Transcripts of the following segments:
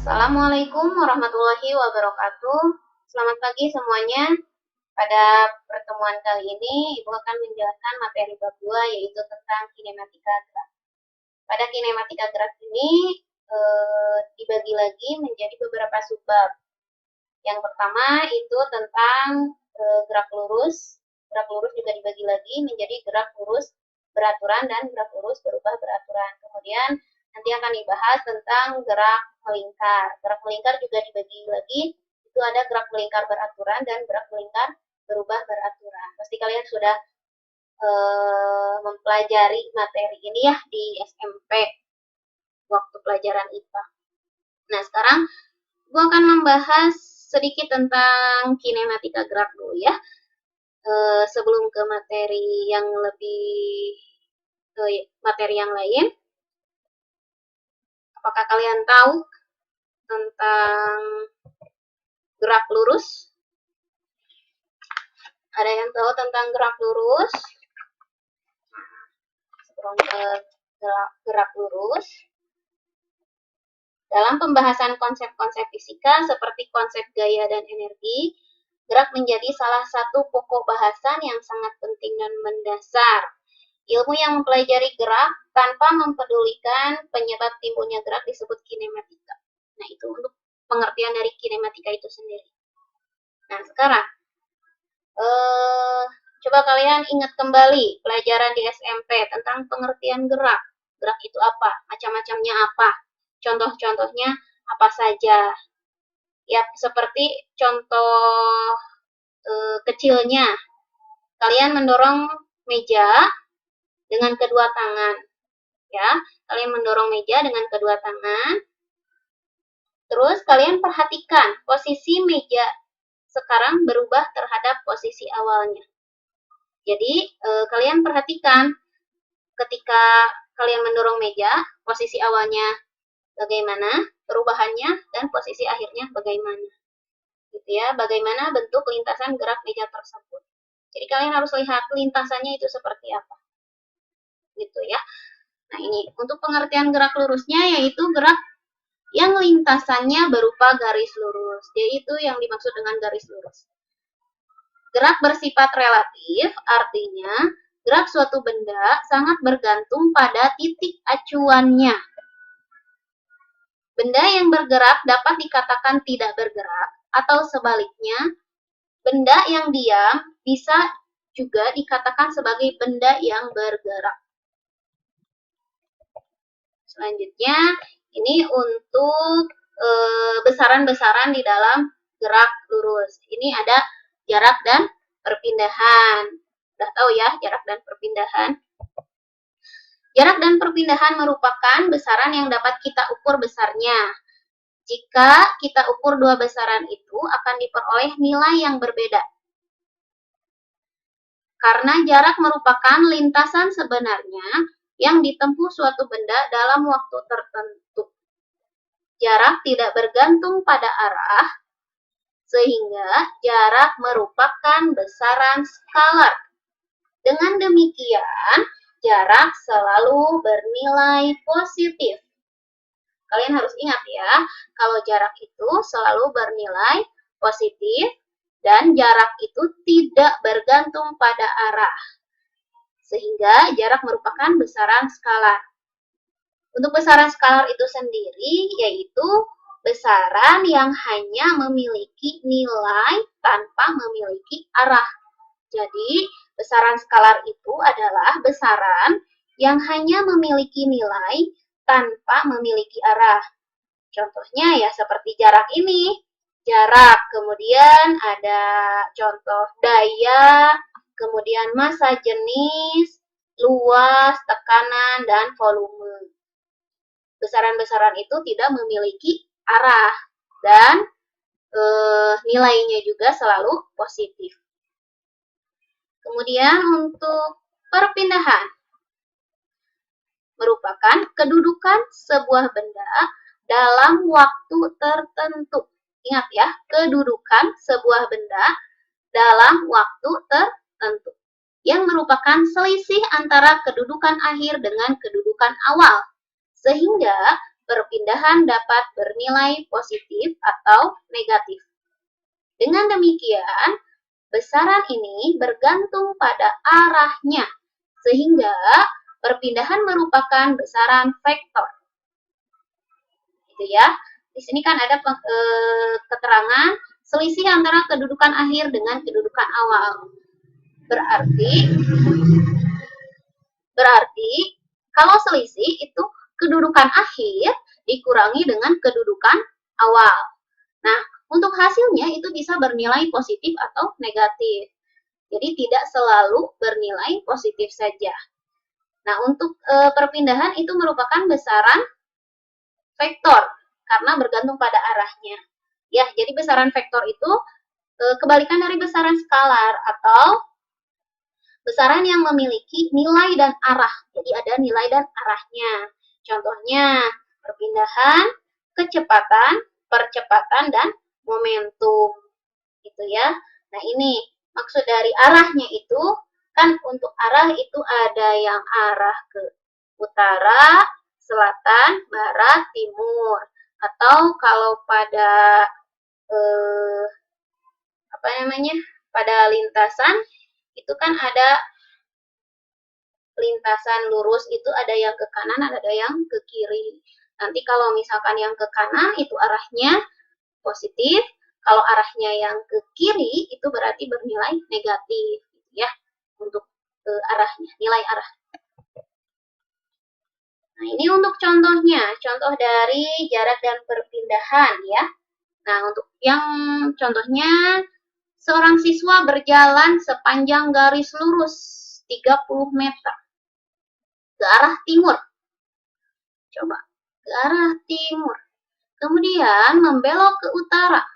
Assalamualaikum warahmatullahi wabarakatuh. Selamat pagi semuanya. Pada pertemuan kali ini, Ibu akan menjelaskan materi bab 2 yaitu tentang kinematika gerak. Pada kinematika gerak ini dibagi lagi menjadi beberapa subbab. Yang pertama itu tentang gerak lurus. Gerak lurus juga dibagi lagi menjadi gerak lurus beraturan dan gerak lurus berubah beraturan. Kemudian nanti akan dibahas tentang gerak melingkar. Gerak melingkar juga dibagi lagi, itu ada gerak melingkar beraturan dan gerak melingkar berubah beraturan. Pasti kalian sudah mempelajari materi ini ya di SMP waktu pelajaran IPA. Nah, sekarang gue akan membahas sedikit tentang kinematika gerak dulu ya. Sebelum ke materi yang lain, apakah kalian tahu tentang gerak lurus? Ada yang tahu tentang gerak lurus? Sebelum ke gerak lurus, dalam pembahasan konsep-konsep fisika seperti konsep gaya dan energi, gerak menjadi salah satu pokok bahasan yang sangat penting dan mendasar. Ilmu yang mempelajari gerak tanpa mempedulikan penyebab timbulnya gerak disebut kinematika. Nah, itu untuk pengertian dari kinematika itu sendiri. Nah, sekarang coba kalian ingat kembali pelajaran di SMP tentang pengertian gerak. Gerak itu apa? Macam-macamnya apa? Contoh-contohnya apa saja? Ya, seperti contoh kecilnya. Kalian mendorong meja dengan kedua tangan. Ya, kalian mendorong meja dengan kedua tangan. Terus kalian perhatikan posisi meja sekarang berubah terhadap posisi awalnya. Jadi, kalian perhatikan ketika kalian mendorong meja, posisi awalnya bagaimana, perubahannya, dan posisi akhirnya bagaimana. Gitu ya, bagaimana bentuk lintasan gerak meja tersebut. Jadi kalian harus lihat lintasannya itu seperti apa. Gitu ya. Nah, ini untuk pengertian gerak lurusnya yaitu gerak yang lintasannya berupa garis lurus. Yaitu yang dimaksud dengan garis lurus. Gerak bersifat relatif, artinya gerak suatu benda sangat bergantung pada titik acuannya. Benda yang bergerak dapat dikatakan tidak bergerak, atau sebaliknya, benda yang diam bisa juga dikatakan sebagai benda yang bergerak. Selanjutnya, ini untuk besaran-besaran di dalam gerak lurus. Ini ada jarak dan perpindahan. Udah tahu ya jarak dan perpindahan? Jarak dan perpindahan merupakan besaran yang dapat kita ukur besarnya. Jika kita ukur dua besaran itu akan diperoleh nilai yang berbeda. Karena jarak merupakan lintasan sebenarnya yang ditempuh suatu benda dalam waktu tertentu. Jarak tidak bergantung pada arah, sehingga jarak merupakan besaran skalar. Dengan demikian, jarak selalu bernilai positif. Kalian harus ingat ya, kalau jarak itu selalu bernilai positif dan jarak itu tidak bergantung pada arah. Sehingga jarak merupakan besaran skalar. Untuk besaran skalar itu sendiri yaitu besaran yang hanya memiliki nilai tanpa memiliki arah. Jadi, besaran skalar itu adalah besaran yang hanya memiliki nilai tanpa memiliki arah. Contohnya ya seperti jarak ini. Jarak, kemudian ada contoh daya, kemudian massa jenis, luas, tekanan, dan volume. Besaran-besaran itu tidak memiliki arah dan nilainya juga selalu positif. Kemudian untuk perpindahan merupakan kedudukan sebuah benda dalam waktu tertentu. Ingat ya, kedudukan sebuah benda dalam waktu tertentu yang merupakan selisih antara kedudukan akhir dengan kedudukan awal. Sehingga perpindahan dapat bernilai positif atau negatif. Dengan demikian, besaran ini bergantung pada arahnya, sehingga perpindahan merupakan besaran vektor. Gitu ya. Di sini kan ada keterangan selisih antara kedudukan akhir dengan kedudukan awal. Berarti kalau selisih itu kedudukan akhir dikurangi dengan kedudukan awal. Nah, untuk hasilnya itu bisa bernilai positif atau negatif. Jadi tidak selalu bernilai positif saja. Nah, untuk perpindahan itu merupakan besaran vektor karena bergantung pada arahnya. Ya, jadi besaran vektor itu kebalikan dari besaran skalar atau besaran yang memiliki nilai dan arah. Jadi ada nilai dan arahnya. Contohnya perpindahan, kecepatan, percepatan, dan momentum. Gitu ya. Nah ini maksud dari arahnya itu, kan untuk arah itu ada yang arah ke utara, selatan, barat, timur. Atau kalau pada pada lintasan itu kan ada lintasan lurus itu ada yang ke kanan, ada yang ke kiri. Nanti kalau misalkan yang ke kanan itu arahnya positif, kalau arahnya yang ke kiri itu berarti bernilai negatif, ya, untuk arahnya, nilai arah. Nah, ini untuk contohnya, contoh dari jarak dan perpindahan, ya. Nah, untuk yang contohnya, seorang siswa berjalan sepanjang garis lurus 30 meter ke arah timur. Coba, ke arah timur. Kemudian membelok ke utara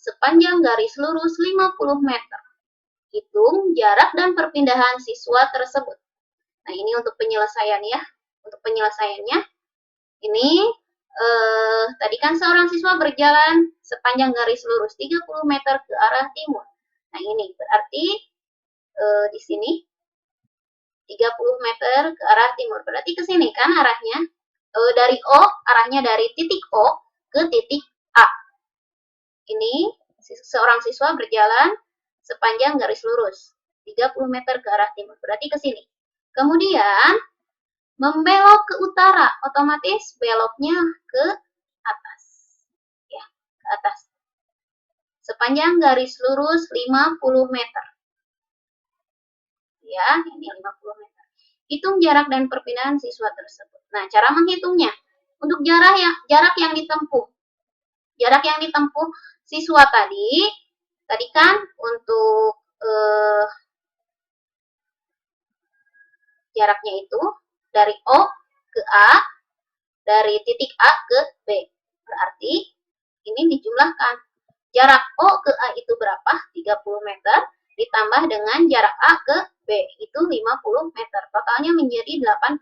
sepanjang garis lurus 50 meter. Hitung jarak dan perpindahan siswa tersebut. Nah, ini untuk penyelesaian ya. Untuk penyelesaiannya, ini tadi kan seorang siswa berjalan sepanjang garis lurus 30 meter ke arah timur. Nah, ini berarti di sini 30 meter ke arah timur. Berarti ke sini kan arahnya. Dari O, arahnya dari titik O ke titik A. Ini seorang siswa berjalan sepanjang garis lurus 30 meter ke arah timur. Berarti ke sini. Kemudian membelok ke utara, otomatis beloknya ke atas. Ya, ke atas. Sepanjang garis lurus 50 meter. Ya, ini 50 meter. Hitung jarak dan perpindahan siswa tersebut. Nah, cara menghitungnya. Untuk jarak yang ditempuh. Jarak yang ditempuh siswa tadi kan untuk jaraknya itu dari O ke A, dari titik A ke B. Berarti ini dijumlahkan. Jarak O ke A itu berapa? 30 meter. Ditambah dengan jarak A ke B itu 50 meter. Totalnya menjadi 80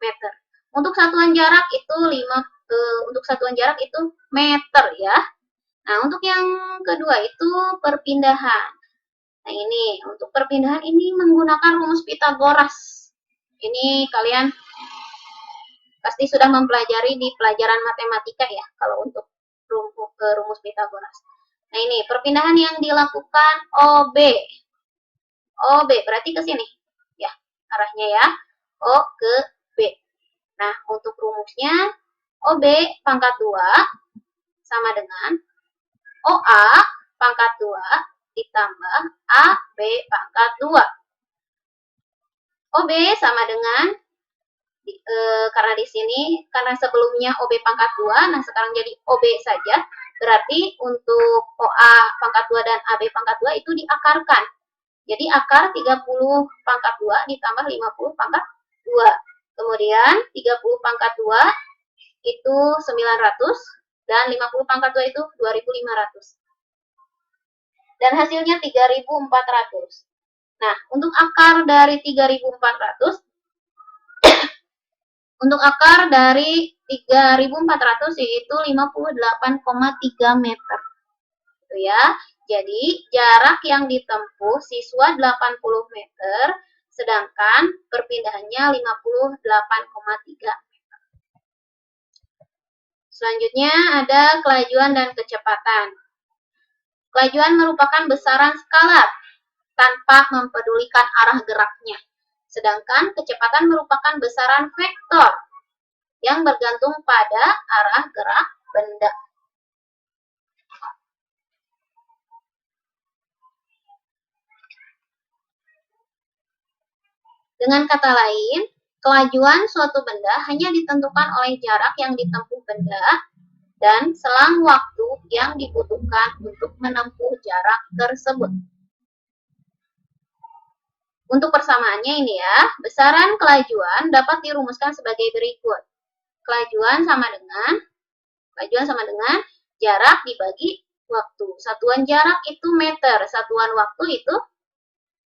meter. Untuk satuan jarak itu meter ya. Nah, untuk yang kedua itu perpindahan. Nah, ini untuk perpindahan ini menggunakan rumus Pitagoras. Ini kalian pasti sudah mempelajari di pelajaran matematika ya, kalau untuk rumus Pitagoras. Nah, ini perpindahan yang dilakukan OB. OB berarti ke sini. Ya, arahnya ya. O ke B. Nah, untuk rumusnya OB pangkat 2 sama dengan OA pangkat 2 ditambah AB pangkat 2. OB sama dengan karena di sini karena sebelumnya OB pangkat 2, nah sekarang jadi OB saja. Berarti untuk OA pangkat 2 dan AB pangkat 2 itu diakarkan. Jadi akar 30 pangkat 2 ditambah 50 pangkat 2. Kemudian 30 pangkat 2 itu 900 dan 50 pangkat 2 itu 2500. Dan hasilnya 3400. Nah, untuk akar dari 3400 untuk akar dari 3400 yaitu 58,3 meter. Gitu ya. Jadi, jarak yang ditempuh siswa 80 meter, sedangkan perpindahannya 58,3 Selanjutnya ada kelajuan dan kecepatan. Kelajuan merupakan besaran skalar tanpa mempedulikan arah geraknya. Sedangkan kecepatan merupakan besaran vektor yang bergantung pada arah gerak benda. Dengan kata lain, kelajuan suatu benda hanya ditentukan oleh jarak yang ditempuh benda dan selang waktu yang dibutuhkan untuk menempuh jarak tersebut. Untuk persamaannya ini ya, besaran kelajuan dapat dirumuskan sebagai berikut. Kelajuan sama dengan jarak dibagi waktu. Satuan jarak itu meter, satuan waktu itu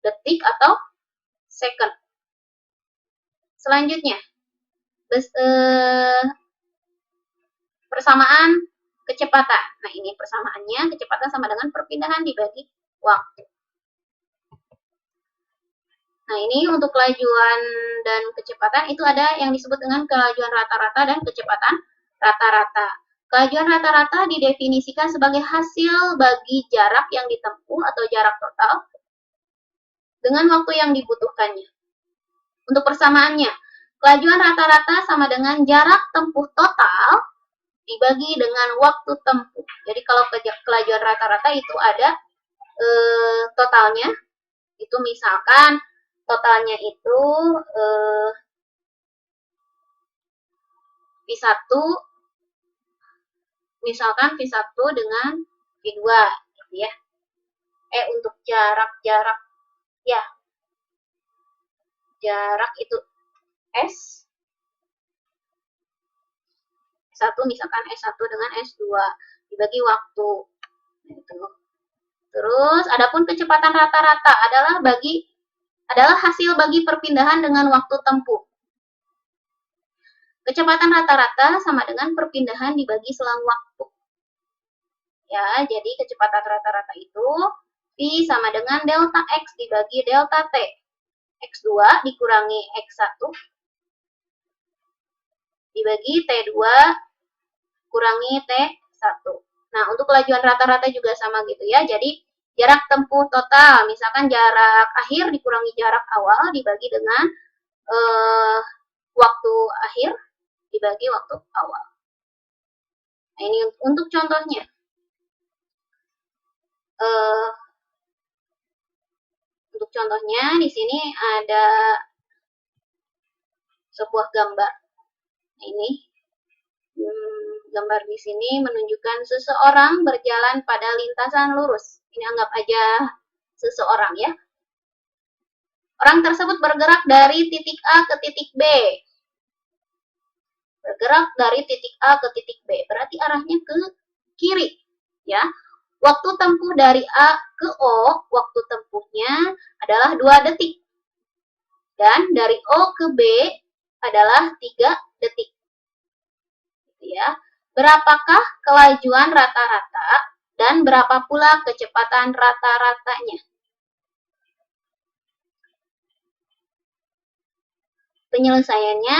detik atau second. Selanjutnya, persamaan kecepatan. Nah, ini persamaannya, kecepatan sama dengan perpindahan dibagi waktu. Nah, ini untuk kelajuan dan kecepatan itu ada yang disebut dengan kelajuan rata-rata dan kecepatan rata-rata. Kelajuan rata-rata didefinisikan sebagai hasil bagi jarak yang ditempuh atau jarak total dengan waktu yang dibutuhkannya. Untuk persamaannya, kelajuan rata-rata sama dengan jarak tempuh total dibagi dengan waktu tempuh. Jadi kalau kelajuan rata-rata itu ada totalnya, itu misalkan totalnya itu V1, misalkan V1 dengan V2 gitu ya. Untuk jarak ya, jarak itu S, S1 misalkan S1 dengan S2 dibagi waktu. Gitu. Terus adapun kecepatan rata-rata adalah hasil bagi perpindahan dengan waktu tempuh. Kecepatan rata-rata sama dengan perpindahan dibagi selang waktu. Ya, jadi kecepatan rata-rata itu V sama dengan delta X dibagi delta T. X2 dikurangi X1 dibagi T2 kurangi T1. Nah, untuk kelajuan rata-rata juga sama gitu ya. Jadi, jarak tempuh total, misalkan jarak akhir dikurangi jarak awal dibagi dengan waktu akhir dibagi waktu awal. Nah, ini untuk contohnya. Untuk contohnya di sini ada sebuah gambar. Nah, ini gambar di sini menunjukkan seseorang berjalan pada lintasan lurus. Ini anggap aja seseorang ya. Orang tersebut bergerak dari titik A ke titik B. Bergerak dari titik A ke titik B, berarti arahnya ke kiri ya. Waktu tempuh dari A ke O, waktu tempuhnya adalah 2 detik. Dan dari O ke B adalah 3 detik. Ya. Berapakah kelajuan rata-rata dan berapa pula kecepatan rata-ratanya? Penyelesaiannya,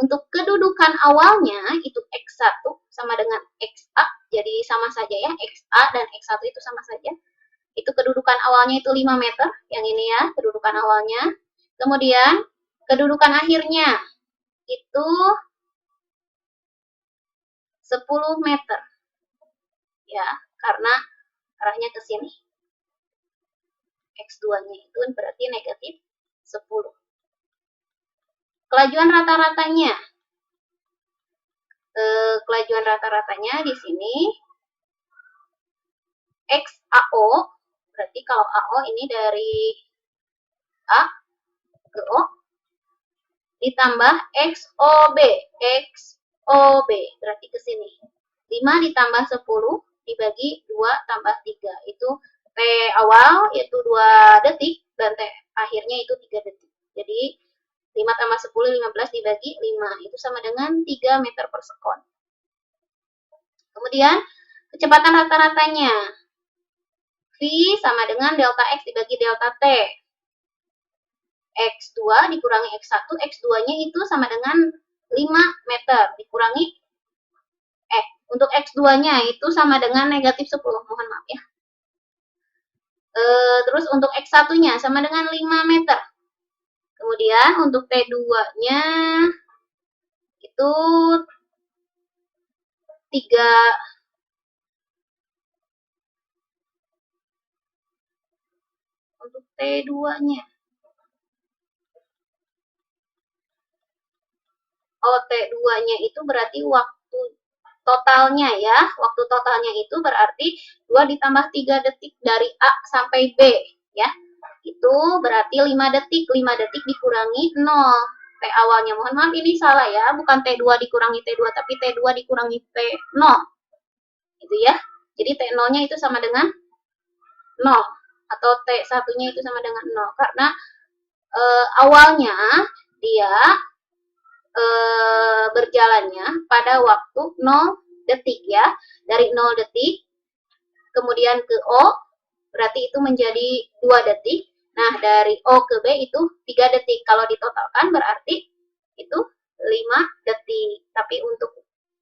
untuk kedudukan awalnya itu X1 sama dengan XA, jadi sama saja ya, XA dan X1 itu sama saja. Itu kedudukan awalnya itu 5 meter, yang ini ya, kedudukan awalnya. Kemudian, kedudukan akhirnya itu 10 meter. Ya, karena arahnya ke sini. X2-nya itu berarti negatif 10. Kelajuan rata-ratanya. Kelajuan rata-ratanya di sini XAO, berarti kalau AO ini dari A ke O, ditambah XOB, XOB, berarti ke sini. 5 ditambah 10 dibagi 2 tambah 3, itu T awal yaitu 2 detik, dan T akhirnya itu 3 detik. Jadi 5 tambah 10, 15 dibagi 5, itu sama dengan 3 meter per sekon. Kemudian, kecepatan rata-ratanya. V sama dengan delta X dibagi delta T. X2 dikurangi X1, X2-nya itu sama dengan 5 meter, dikurangi Untuk X2-nya itu sama dengan negatif 10, mohon maaf ya. Terus untuk X1-nya sama dengan 5 meter. Kemudian untuk T2-nya itu 3. Untuk T2-nya. Oh, T2-nya itu berarti waktu totalnya ya. Waktu totalnya itu berarti 2 ditambah 3 detik dari A sampai B ya. Itu berarti 5 detik. 5 detik dikurangi 0. T awalnya, mohon maaf ini salah ya. Bukan T2 dikurangi T2, tapi T2 dikurangi T0. Gitu ya. Jadi T0-nya itu sama dengan 0. Atau T1-nya itu sama dengan 0. Karena awalnya dia berjalannya pada waktu 0 detik ya. Dari 0 detik kemudian ke O berarti itu menjadi 2 detik. Nah, dari O ke B itu 3 detik. Kalau ditotalkan berarti itu 5 detik. Tapi untuk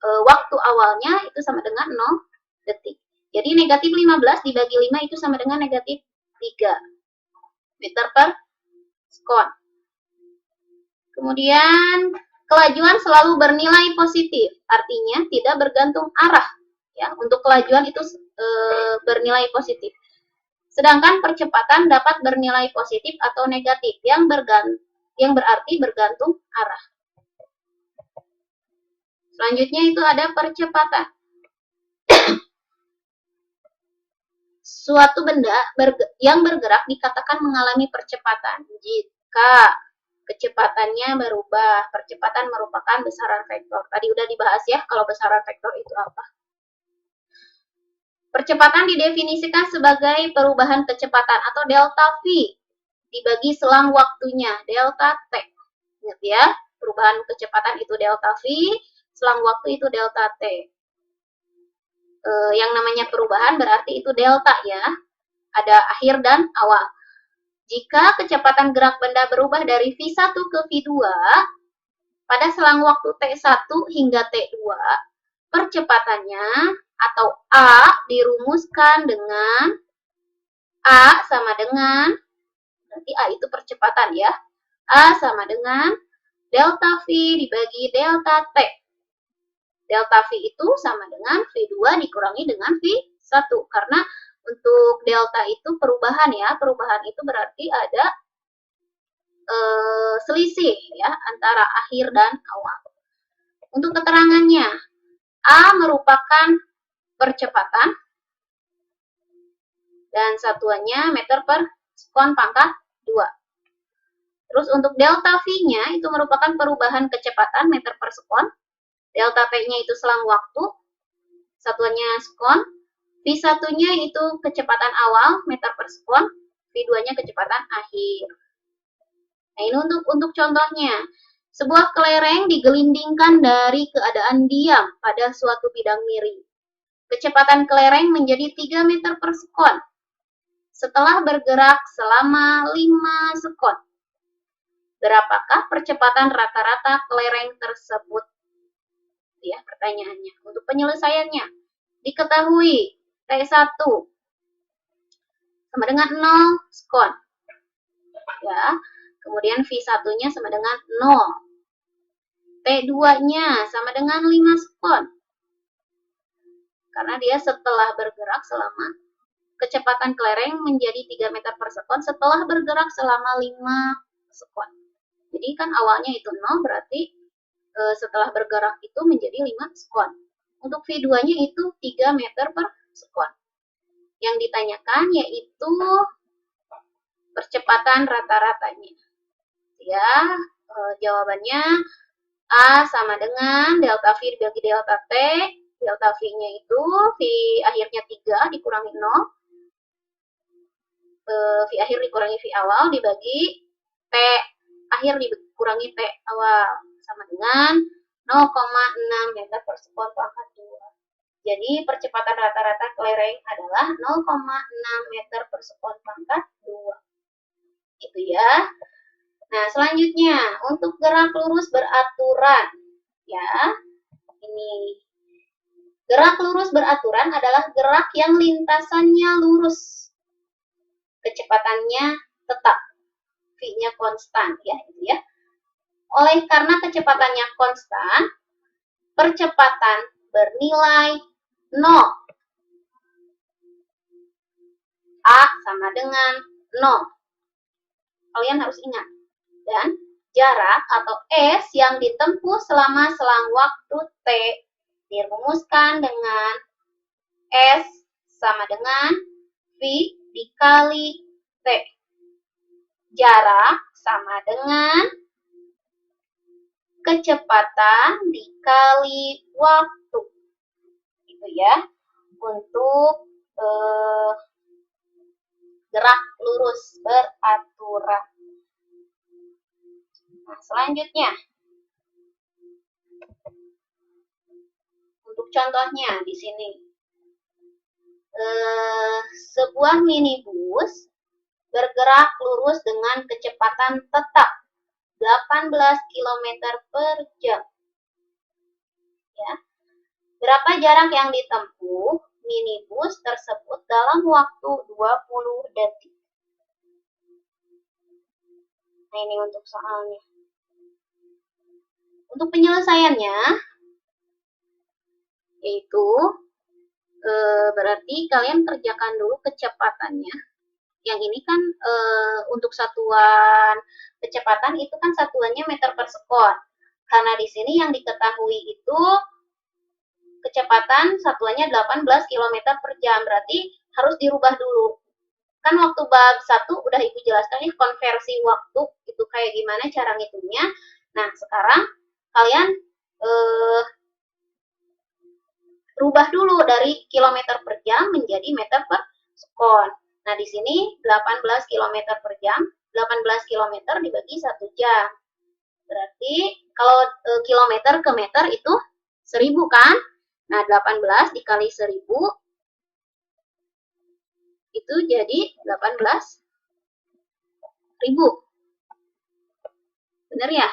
waktu awalnya itu sama dengan 0 detik. Jadi negatif 15 dibagi 5 itu sama dengan negatif 3 meter per sekon. Kemudian kelajuan selalu bernilai positif, artinya tidak bergantung arah. Ya, untuk kelajuan itu bernilai positif. Sedangkan percepatan dapat bernilai positif atau negatif yang berarti bergantung arah. Selanjutnya itu ada percepatan. Suatu benda yang bergerak dikatakan mengalami percepatan jika kecepatannya berubah. Percepatan merupakan besaran vektor. Tadi udah dibahas ya kalau besaran vektor itu apa. Percepatan didefinisikan sebagai perubahan kecepatan atau delta V dibagi selang waktunya, delta T. Ingat ya, perubahan kecepatan itu delta V, selang waktu itu delta T. Yang namanya perubahan berarti itu delta ya, ada akhir dan awal. Jika kecepatan gerak benda berubah dari V1 ke V2 pada selang waktu T1 hingga T2, percepatannya atau A dirumuskan dengan A sama dengan, berarti A itu percepatan ya, A sama dengan delta V dibagi delta T. Delta V itu sama dengan V2 dikurangi dengan V1. Karena untuk delta itu perubahan ya. Perubahan itu berarti ada selisih ya antara akhir dan awal. Untuk keterangannya, A merupakan percepatan dan satuannya meter per sekon pangkat 2. Terus untuk delta V-nya itu merupakan perubahan kecepatan meter per sekon. Delta T-nya itu selang waktu, satuannya sekon. V1-nya itu kecepatan awal meter per sekon, V2-nya kecepatan akhir. Nah, ini untuk contohnya. Sebuah kelereng digelindingkan dari keadaan diam pada suatu bidang miring. Kecepatan kelereng menjadi 3 meter per sekon setelah bergerak selama 5 sekon. Berapakah percepatan rata-rata kelereng tersebut? Ya, pertanyaannya. Untuk penyelesaiannya, diketahui T1 sama dengan 0 sekon. Ya. Kemudian V1-nya sama dengan 0. T2-nya sama dengan 5 sekon. Karena dia setelah bergerak selama, kecepatan kelereng menjadi 3 meter per sekon setelah bergerak selama 5 sekon. Jadi kan awalnya itu 0, berarti setelah bergerak itu menjadi 5 sekon. Untuk V2-nya itu 3 meter per sekon. Yang ditanyakan yaitu percepatan rata-ratanya. Ya, jawabannya A sama dengan delta V dibagi delta T. Delta V-nya itu V akhirnya 3 dikurangi 0. V akhir dikurangi V awal dibagi T akhir dikurangi T awal. Sama dengan 0,6 meter per sekon pangkat 2. Jadi percepatan rata-rata kelereng adalah 0,6 meter per sekon pangkat 2. Itu ya. Nah, selanjutnya untuk gerak lurus beraturan. Ya, ini Gerak lurus beraturan adalah gerak yang lintasannya lurus, kecepatannya tetap, v-nya konstan, ya itu ya. Oleh karena kecepatannya konstan, percepatan bernilai 0. A sama dengan 0. Kalian harus ingat. Dan jarak atau S yang ditempuh selama selang waktu T dirumuskan dengan S sama dengan V dikali T. Jarak sama dengan kecepatan dikali waktu. Gitu ya. Untuk gerak lurus beraturan. Nah, selanjutnya. Untuk contohnya di sini. Sebuah minibus bergerak lurus dengan kecepatan tetap 18 km per jam. Ya. Berapa jarak yang ditempuh minibus tersebut dalam waktu 20 detik? Nah, ini untuk soalnya. Untuk penyelesaiannya, yaitu berarti kalian kerjakan dulu kecepatannya. Yang ini kan untuk satuan kecepatan itu kan satuannya meter per sekon. Karena di sini yang diketahui itu kecepatan satuannya 18 km per jam. Berarti harus dirubah dulu. Kan waktu bab 1 udah Ibu jelaskan ya konversi waktu itu kayak gimana cara ngitungnya. Nah, sekarang kalian rubah dulu dari kilometer per jam menjadi meter per sekon. Nah, di sini 18 km per jam, 18 km dibagi 1 jam. Berarti kalau kilometer ke meter itu 1000 kan? Nah, 18 dikali 1000 itu jadi 18.000. Benar ya?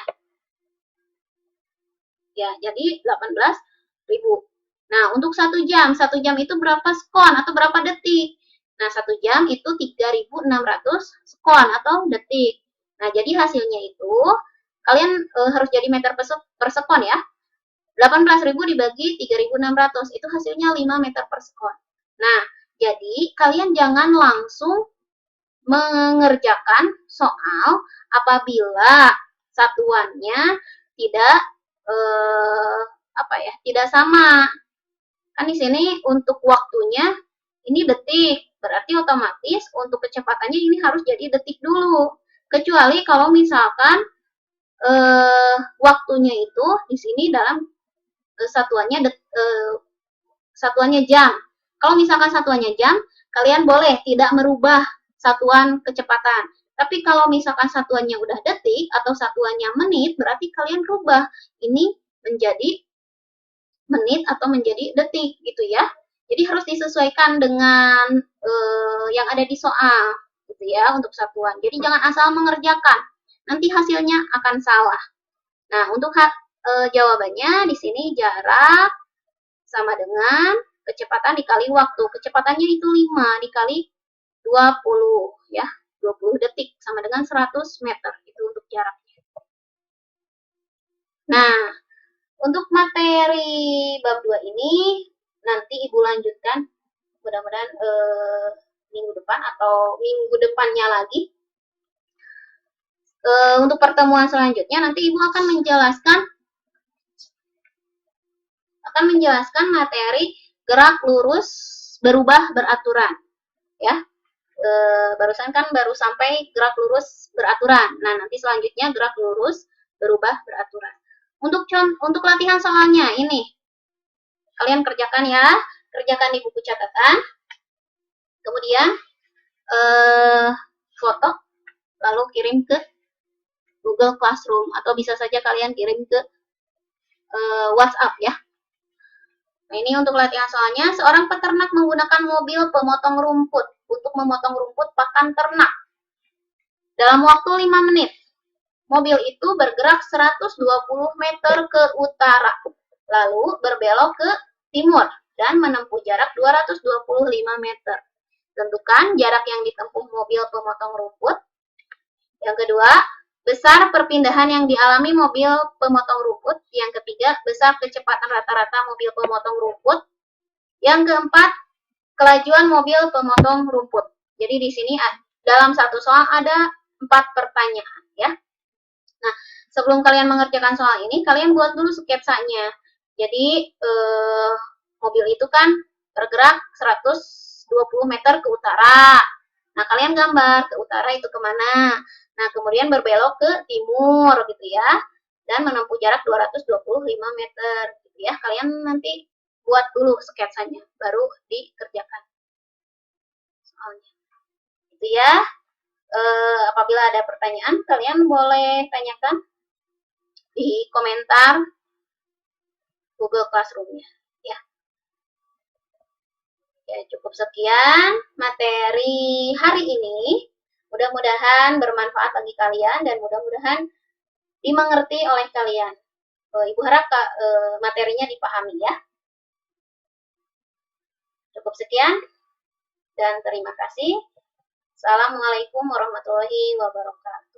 Ya, jadi 18.000. Nah, untuk 1 jam itu berapa sekon atau berapa detik? Nah, 1 jam itu 3.600 sekon atau detik. Nah, jadi hasilnya itu, kalian harus jadi meter per sekon ya. 18.000 dibagi 3.600, itu hasilnya 5 meter per sekon. Nah, jadi kalian jangan langsung mengerjakan soal apabila satuannya tidak tidak sama. Kan di sini untuk waktunya ini detik, berarti otomatis untuk kecepatannya ini harus jadi detik dulu. Kecuali kalau misalkan waktunya itu di sini dalam satuannya jam. Kalau misalkan satuannya jam, kalian boleh tidak merubah satuan kecepatan. Tapi kalau misalkan satuannya udah detik atau satuannya menit, berarti kalian rubah ini menjadi menit atau menjadi detik gitu ya. Jadi harus disesuaikan dengan yang ada di soal gitu ya untuk satuan. Jadi jangan asal mengerjakan, nanti hasilnya akan salah. Nah, untuk jawabannya di sini jarak sama dengan kecepatan dikali waktu. Kecepatannya itu 5 dikali 20 ya. 20 detik sama dengan 100 meter. Itu untuk jaraknya. Nah, untuk materi bab 2 ini nanti Ibu lanjutkan mudah-mudahan minggu depan atau minggu depannya lagi. Untuk pertemuan selanjutnya nanti Ibu akan menjelaskan materi gerak lurus berubah beraturan ya. Barusan kan baru sampai gerak lurus beraturan. Nah, nanti selanjutnya gerak lurus berubah beraturan. Untuk latihan soalnya ini kalian kerjakan ya, kerjakan di buku catatan. Kemudian foto lalu kirim ke Google Classroom atau bisa saja kalian kirim ke WhatsApp ya. Nah, ini untuk latihan soalnya, seorang peternak menggunakan mobil pemotong rumput untuk memotong rumput pakan ternak dalam waktu 5 menit. Mobil itu bergerak 120 meter ke utara, lalu berbelok ke timur. dan menempuh jarak 225 meter. Tentukan jarak yang ditempuh mobil pemotong rumput. Yang kedua, besar perpindahan yang dialami mobil pemotong rumput. Yang ketiga, besar kecepatan rata-rata mobil pemotong rumput. Yang keempat, kelajuan mobil pemotong rumput. Jadi di sini dalam satu soal ada 4 pertanyaan ya. Nah, sebelum kalian mengerjakan soal ini, kalian buat dulu sketsanya. Jadi mobil itu kan bergerak 120 meter ke utara. Nah, kalian gambar ke utara itu kemana. Nah, kemudian berbelok ke timur gitu ya. Dan menempuh jarak 225 meter gitu ya. Kalian nanti buat dulu sketsanya, baru dikerjakan soalnya. Itu ya. Apabila ada pertanyaan, kalian boleh tanyakan di komentar Google Classroom-nya. Ya. Ya, cukup sekian materi hari ini. Mudah-mudahan bermanfaat bagi kalian dan mudah-mudahan dimengerti oleh kalian. Ibu harap materinya dipahami ya. Cukup sekian dan terima kasih. Assalamualaikum warahmatullahi wabarakatuh.